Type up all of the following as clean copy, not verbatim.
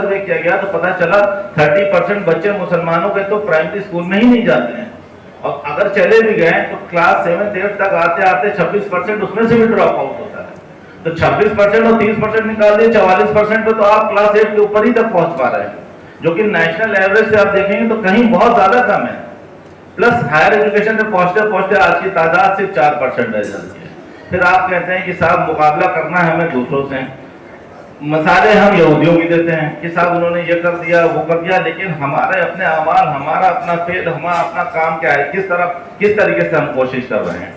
کیا گیا تو پتا چلا 30% بچے مسلمانوں کے تو پرائمری اسکول میں ہی نہیں جاتے ہیں، اور اگر چلے بھی گئے تو کلاس 7 8 تک آتے آتے 26% اس میں سے بھی ڈراپ آؤٹ ہوتا ہے. تو 26% اور 30% نکال دیے 44% پہ تو آپ کلاس 8 کے اوپر ہی تک پہنچ پا رہے ہیں، جو کہ نیشنل ایوریج سے آپ دیکھیں گے تو کہیں بہت زیادہ کم ہے. پلس ہائر ایجوکیشن میں پہنچتے پہنچتے آج کی تعداد صرف 4% رہ جاتی ہے. پھر آپ کہتے ہیں کہ صاحب مقابلہ کرنا ہے ہمیں دوسروں سے، مثالیں ہم یہودیوں کی دیتے ہیں کہ صاحب انہوں نے یہ کر دیا وہ کر دیا، لیکن ہمارے اپنے اعمال، ہمارا اپنا فعل، ہمارا اپنا کام کیا ہے، کس طریقے سے ہم کوشش کر رہے ہیں.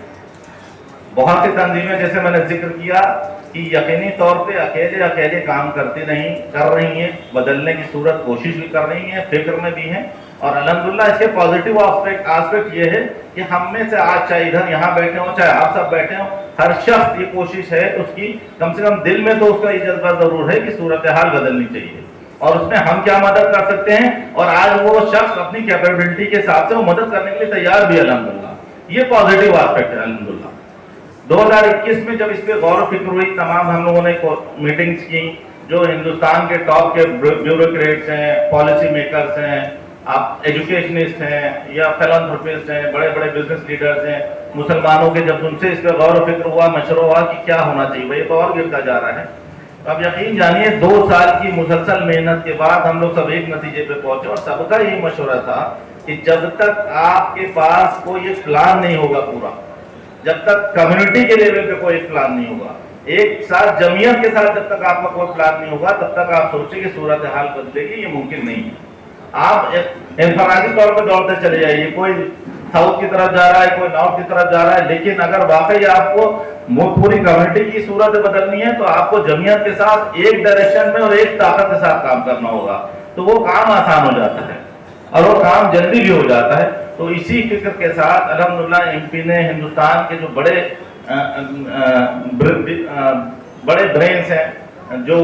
بہت سی تنظیمیں جیسے میں نے ذکر کیا کہ یقینی طور پہ اکیلے کام کرتی نہیں کر رہی ہیں، بدلنے کی صورت کوشش بھی کر رہی ہیں، فکر میں بھی ہیں، اور الحمدللہ اس کے پازیٹیو آسپیکٹ یہ ہے کہ ہم میں سے آج چاہے ادھر یہاں بیٹھے ہوں چاہے آپ سب بیٹھے ہوں، ہر شخص یہ کوشش ہے اس کی، کم سے کم دل میں تو اس کا یہ جذبہ ضرور ہے کہ صورتحال بدلنی چاہیے اور اس میں ہم کیا مدد کر سکتے ہیں، اور آج وہ شخص اپنی کیپیبلٹی کے حساب سے وہ مدد کرنے کے لیے تیار بھی ہے الحمدللہ. یہ پازیٹیو آسپیکٹ ہے الحمدللہ. 2021 میں جب اس پہ غور و فکر ہوئی، تمام ہم لوگوں نے میٹنگز کی، جو ہندوستان کے ٹاپ کے بیوروکریٹس ہیں، پالیسی میکرز ہیں، آپ ایجوکیشنسٹ ہیں یا فیلانتھروپسٹ ہیں، بڑے بڑے بزنس لیڈرز ہیں مسلمانوں کے، جب ان سے اس پہ غور و فکر ہوا، مشورہ ہوا کہ کیا ہونا چاہیے، بھائی تو اور گرتا جا رہا ہے. اب یقین جانیے 2 سال کی مسلسل محنت کے بعد ہم لوگ سب ایک نتیجے پہ پہنچے، اور سب کا یہی مشورہ تھا کہ جب تک آپ کے پاس کوئی ایک پلان نہیں ہوگا پورا، جب تک کمیونٹی کے لیول پہ کوئی پلان نہیں ہوگا، ایک ساتھ جمعیت کے ساتھ جب تک آپ کا کوئی پلان نہیں ہوگا، تب تک آپ سوچیں کہ صورتحال بدلے گی، یہ ممکن نہیں ہے. آپ انفرادی طور پہ دوڑتے چلے جائیے، کوئی ساؤتھ کی طرف جا رہا ہے، کوئی نارتھ کی طرف جا رہا ہے، لیکن اگر واقعی آپ کو پوری کمیونٹی کی صورت بدلنی ہے تو آپ کو جمعیت کے ساتھ ایک ڈائریکشن میں اور ایک طاقت کے ساتھ کام کرنا ہوگا، تو وہ کام آسان ہو جاتا ہے اور وہ کام جلدی بھی ہو جاتا ہے. تو اسی فکر کے ساتھ الحمدللہ ایم پی نے ہندوستان کے جو بڑے برینس ہیں، جو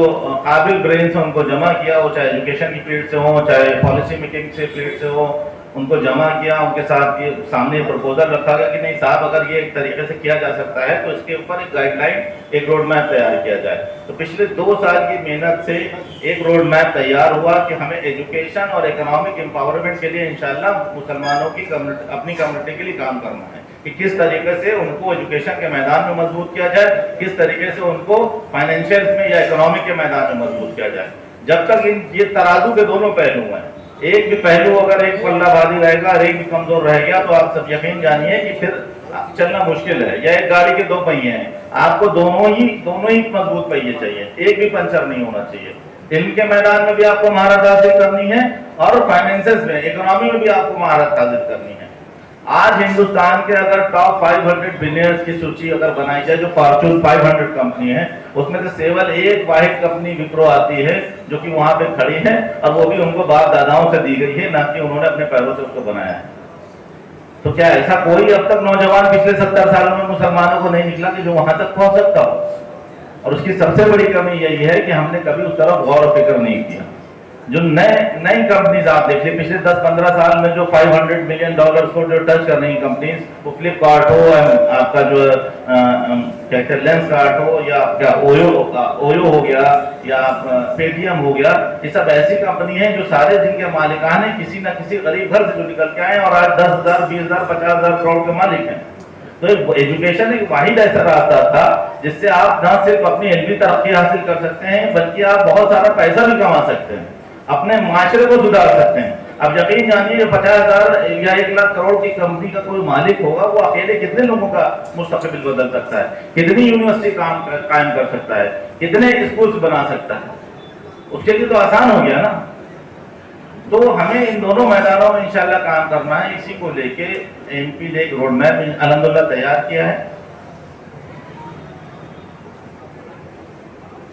قابل برینس ہیں، ان کو جمع کیا، وہ چاہے ایجوکیشن کی فیلڈ سے ہوں چاہے پالیسی میکنگ سے فیلڈ سے ہو، ان کو جمع کیا، ان کے ساتھ یہ سامنے پروپوزل رکھا گیا کہ نہیں صاحب اگر یہ ایک طریقے سے کیا جا سکتا ہے تو اس کے اوپر ایک گائیڈ لائن، ایک روڈ میپ تیار کیا جائے. تو پچھلے 2 سال کی محنت سے ایک روڈ میپ تیار ہوا کہ ہمیں ایجوکیشن اور اکنامک امپاورمنٹ کے لیے انشاءاللہ مسلمانوں کی اپنی کمیونٹی کے لیے کام کرنا ہے کہ کس طریقے سے ان کو ایجوکیشن کے میدان میں مضبوط کیا جائے، کس طریقے سے ان کو فائنینشیل میں یا اکنامک کے میدان میں مضبوط کیا جائے. جب تک یہ ترازو کے دونوں پہلو ہیں، ایک بھی پہلو اگر ایک پلہ بازی رہے گا اور ایک بھی کمزور رہ گیا تو آپ سب یقین جانیے کہ پھر چلنا مشکل ہے. یا ایک گاڑی کے 2 پہیے ہیں، آپ کو دونوں ہی مضبوط پہیے چاہیے، ایک بھی پنچر نہیں ہونا چاہیے. علم کے میدان میں بھی آپ کو مہارت حاصل کرنی ہے اور فائنینسز میں، اکنامی میں بھی آپ کو مہارت حاصل کرنی ہے. آج ہندوستان کے اگر ٹاپ 500 بلینئرز کی سوچی اگر بنائی جائے، جو فارچون 500 کمپنی ہے، اس میں سے کیول ایک واحد کمپنی وپرو آتی ہے جو کہ وہاں پہ کھڑی ہے، اور وہ بھی ان کو باپ داداؤں سے دی گئی ہے، نہ کہ انہوں نے اپنے پیروں سے اس کو بنایا ہے. تو کیا ایسا کوئی اب تک نوجوان پچھلے 70 سالوں میں مسلمانوں کو نہیں نکلا کہ جو وہاں تک پہنچ سکتا ہو؟ اور اس کی سب سے بڑی کمی یہی ہے کہ ہم نے کبھی اس طرف غور و فکر نہیں کیا. جو نئی کمپنیز آپ دیکھیں پچھلے 10-15 سال میں جو $500 ملین کو جو ٹچ کر رہی ہیں کمپنیز، وہ فلپ کارٹ ہو، آپ کا جو کہتے ہیں لینس کارٹ ہو، یا آپ کا اویو ہو گیا، یا پے ٹی ایم ہو گیا، یہ سب ایسی کمپنی ہیں جو سارے جن کے مالکان ہیں کسی نہ کسی غریب گھر سے جو نکل کے آئے ہیں اور آج 10,000 20,000 50,000 کروڑ کے مالک ہیں. تو ایجوکیشن ایک واحد ایسا راستہ تھا جس سے آپ نہ صرف اپنی علمی ترقی حاصل کر سکتے ہیں بلکہ آپ بہت سارا پیسہ بھی کما سکتے ہیں، اپنے معاشرے کو سدھار سکتے ہیں. اب یقین جانیے 50,000 یا 1,00,000 کروڑ کی کمپنی کا کوئی مالک ہوگا، وہ اکیلے کتنے لوگوں کا مستقبل بدل سکتا ہے، کتنی یونیورسٹی قائم کر سکتا ہے، کتنے اسکولز بنا سکتا ہے. اس کے لیے تو آسان ہو گیا نا. تو ہمیں ان دونوں میدانوں میں انشاءاللہ کام کرنا ہے. اسی کو لے کے ایم پی نے ایک روڈ میپ الحمدللہ تیار کیا ہے.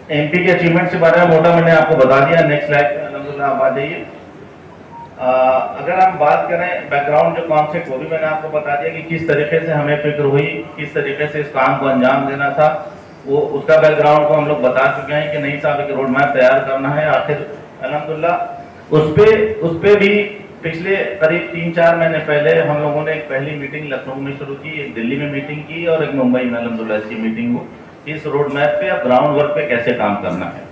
ایم پی کے اچیومنٹس کے بارے میں موٹا میں نے آپ کو بتا دیا. نیکسٹ سلائڈ الحمدللہ آپ آ جائیے. اگر ہم بات کریں بیک گراؤنڈ جو کانسیپٹ، وہ بھی میں نے آپ کو بتا دیا کہ کس طریقے سے ہمیں فکر ہوئی، کس طریقے سے اس کام کو انجام دینا تھا. وہ اس کا بیک گراؤنڈ کو ہم لوگ بتا چکے ہیں کہ نہیں صاحب ایک روڈ میپ تیار کرنا ہے. آخر الحمدللہ اس پہ بھی پچھلے قریب 3-4 مہینے پہلے ہم لوگوں نے ایک پہلی میٹنگ لکھنؤ میں شروع کی، ایک دلی میں میٹنگ کی اور ایک ممبئی میں الحمدللہ اس کی میٹنگ ہو. اس روڈ میپ پہ اب گراؤنڈ ورک پہ کیسے کام کرنا ہے.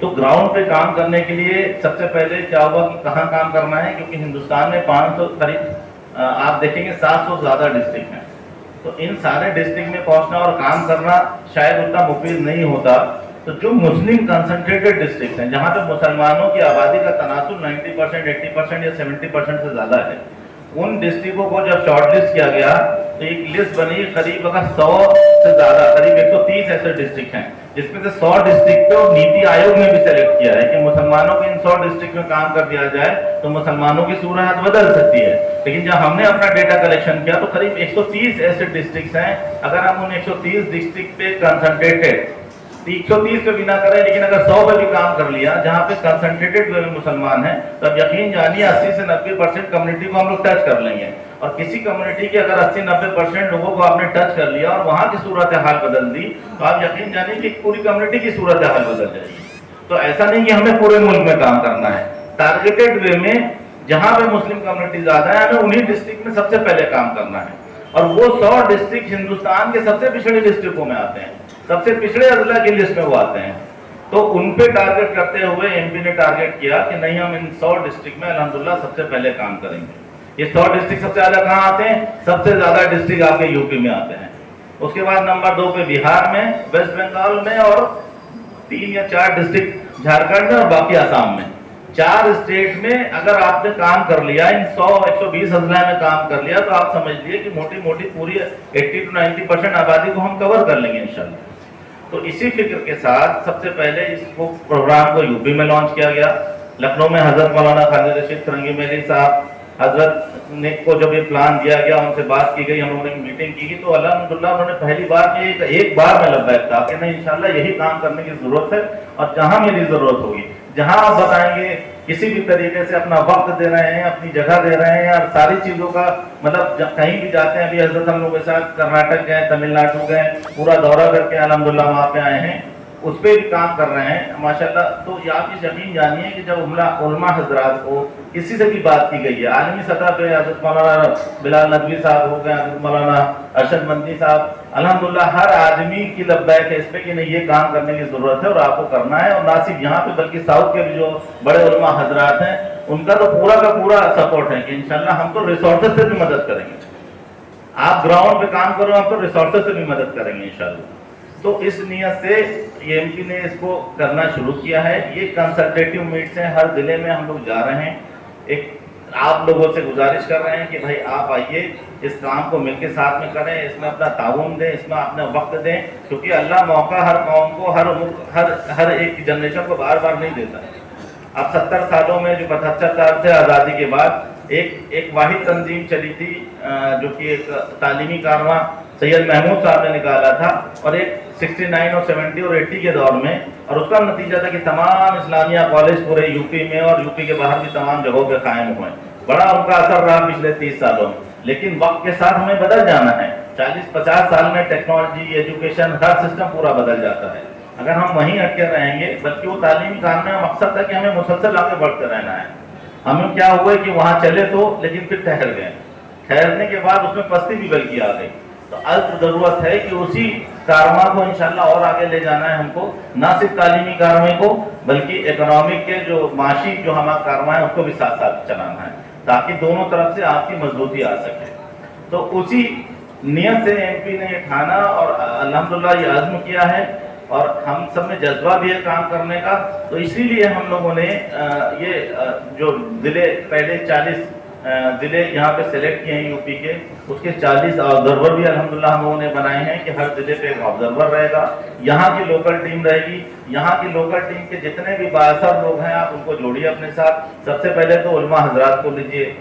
تو گراؤنڈ پہ کام کرنے کے لیے سب سے پہلے کیا ہوگا کہ کہاں کام کرنا ہے، کیونکہ ہندوستان میں 500 قریب آپ دیکھیں گے 700 سے زیادہ ڈسٹرکٹ ہیں، تو ان سارے ڈسٹرکٹ میں پہنچنا اور کام کرنا شاید اتنا مفید نہیں ہوتا. تو جو مسلم کنسنٹریٹڈ ڈسٹرکٹ ہیں جہاں پہ مسلمانوں کی آبادی کا تناسب 90%، 80% یا 70% سے زیادہ ہے، ان ڈسٹرکٹوں کو جب شارٹ لسٹ کیا گیا تو ایک لسٹ بنی قریب اگر 100 سے زیادہ، قریب 130 ایسے ڈسٹرکٹ ہیں جس میں سے 100 ڈسٹرکٹ کو نیتی آیوگ نے بھی سلیکٹ کیا ہے کہ مسلمانوں کے ان 100 ڈسٹرکٹ میں کام کر دیا جائے تو مسلمانوں کی صورت بدل سکتی ہے. لیکن جب ہم نے اپنا ڈیٹا کلیکشن کیا تو قریب 130 ایسے ڈسٹرکٹس ہیں. اگر ہم ان 130 ڈسٹرکٹ پہ کنسنٹریٹڈ 130 پہ بھی نہ کریں لیکن اگر 100 پہ بھی کام کر لیا جہاں پہ کنسنٹریٹڈ مسلمان ہیں تو اب یقین جانیے 80 سے 90% کمیونٹی کو ہم لوگ ٹچ کر لیں گے. اور کسی کمیونٹی کے اگر 80-90% لوگوں کو آپ نے ٹچ کر لیا اور وہاں کی صورتحال بدل دی تو آپ یقین جانیے کہ پوری کمیونٹی کی صورتحال بدل جائے گی. تو ایسا نہیں کہ ہمیں پورے ملک میں کام کرنا ہے، ٹارگیٹڈ وے میں جہاں پہ مسلم کمیونٹی زیادہ ہے ہمیں انہی ڈسٹرکٹ میں سب سے پہلے کام کرنا ہے. اور وہ 100 ڈسٹرکٹ ہندوستان کے سب سے پچھڑے ڈسٹرکٹوں میں آتے ہیں، سب سے پچھڑے اضلاع کی لسٹ میں وہ آتے ہیں. تو ان پہ ٹارگیٹ کرتے ہوئے ایم پی نے ٹارگیٹ کیا کہ نہیں ہم ان 100 ڈسٹرکٹ میں الحمدللہ سب سے پہلے کام کریں گے. یہ 100 ڈسٹرکٹ سب سے زیادہ کہاں آتے ہیں؟ سب سے زیادہ ڈسٹرکٹ آپ کے یو پی میں آتے ہیں. اس کے بعد نمبر 2 پہ بہار میں، ویسٹ بنگال میں، اور 3 یا 4 ڈسٹرکٹ جھارکھنڈ میں اور باقی آسام میں. 4 اسٹیٹ میں اگر آپ نے کام کر لیا، ان 100-120 اضلاع میں کام کر لیا تو آپ سمجھ لیے کہ موٹی موٹی پوری 80-90% آبادی کو ہم کور کر لیں گے انشاءاللہ. تو اسی فکر کے ساتھ سب سے پہلے اس کو پروگرام کو یو پی میں لانچ کیا گیا. لکھنؤ میں حضرت مولانا خالد رشید فرنگی میلی صاحب حضرت نے کو جب یہ پلان دیا گیا، ان سے بات کی گئی، ہم لوگوں نے میٹنگ کی تو الحمدللہ انہوں نے پہلی بار ایک بار میں لبیک کہا کہ نہیں انشاءاللہ یہی کام کرنے کی ضرورت ہے، اور جہاں میری ضرورت ہوگی، جہاں آپ بتائیں گے کسی بھی طریقے سے اپنا وقت دے رہے ہیں، اپنی جگہ دے رہے ہیں، اور ساری چیزوں کا مطلب کہیں بھی جاتے ہیں. ابھی حضرت ہم لوگوں کے ساتھ کرناٹک گئے، تمل ناڈو گئے، پورا دورہ کر کے الحمدللہ وہاں پہ آئے ہیں، اس پہ بھی کام کر رہے ہیں ماشاءاللہ. تو یہ آپ یقین جانیے کہ جب علماء حضرات کو کسی سے بھی بات کی گئی ہے عالمی سطح پہ، حضرت مولانا بلال ندوی صاحب ہو گئے، حضرت مولانا ارشد مندی صاحب، الحمدللہ ہر آدمی کی لبیک ہے اس پہ کہ نہیں یہ کام کرنے کی ضرورت ہے اور آپ کو کرنا ہے. اور نہ صرف یہاں پہ بلکہ ساؤتھ کے بھی جو بڑے علماء حضرات ہیں ان کا تو پورا کا پورا سپورٹ ہے کہ انشاءاللہ ہم تو ریسورسز سے بھی مدد کریں گے. آپ گراؤنڈ پہ کام کرو، ہم تو ریسورسز سے بھی مدد کریں گے انشاءاللہ. تو اس نیت سے یہ ایم پی نے اس کو کرنا شروع کیا ہے. یہ کنسلٹیٹیو میٹس ہیں، ہر ضلع میں ہم لوگ جا رہے ہیں. ایک آپ لوگوں سے گزارش کر رہے ہیں کہ بھائی آپ آئیے، اس کام کو مل کے ساتھ میں کریں، اس میں اپنا تعاون دیں، اس میں اپنا وقت دیں، کیونکہ اللہ موقع ہر قوم کو، ہر ایک جنریشن کو بار بار نہیں دیتا ہے. اب 70 سالوں میں جو 75 سال سے آزادی کے بعد ایک واحد تنظیم چلی تھی جو کہ ایک تعلیمی کارواں سید محمود صاحب نے نکالا تھا، اور ایک 69 اور 70 اور 80 کے دور میں، اور اس کا نتیجہ تھا کہ تمام اسلامیہ کالج پورے یو پی میں اور یو پی کے باہر بھی تمام جگہوں پہ قائم ہوئے. بڑا ان کا اثر رہا پچھلے 30 سالوں میں. لیکن وقت کے ساتھ ہمیں بدل جانا ہے. 40-50 سال میں ٹیکنالوجی، ایجوکیشن، ہر سسٹم پورا بدل جاتا ہے. اگر ہم وہیں اٹکے رہیں گے، بلکہ وہ تعلیمی کام میں مقصد تھا کہ ہمیں مسلسل آگے بڑھتے رہنا ہے. ہمیں کیا ہوا کہ وہاں چلے تو لیکن پھر ٹھہر گئے، ٹھہرنے کے بعد اس میں پستی بھی بلکہ آ گئی. تو اب ضرورت ہے کہ اسی کارواں کو انشاءاللہ اور آگے لے جانا ہے ہم کو، نہ صرف تعلیمی کارواں کو بلکہ اکنامک کے جو معاشی جو ہمارا کارواں ہے اس کو بھی ساتھ ساتھ چلانا ہے، تاکہ دونوں طرف سے آپ کی مضبوطی آ سکے. تو اسی نیت سے ایم پی نے یہ ٹھانا اور الحمدللہ یہ عزم کیا ہے، اور ہم سب میں جذبہ بھی ہے کام کرنے کا. تو اسی لیے ہم لوگوں نے یہ جو ضلع پہلے 40 ضلع یہاں پہ سلیکٹ کیے ہیں یو پی کے، اس کے 40 آبزرور بھی الحمدللہ ہم لوگوں نے بنائے ہیں کہ ہر ضلع پہ ایک آبزرور رہے گا. یہاں کی لوکل ٹیم رہے گی. یہاں کی لوکل ٹیم کے جتنے بھی بااثر لوگ ہیں آپ ان کو جوڑیے اپنے ساتھ. سب سے پہلے تو علماء حضرات کو لیجیے،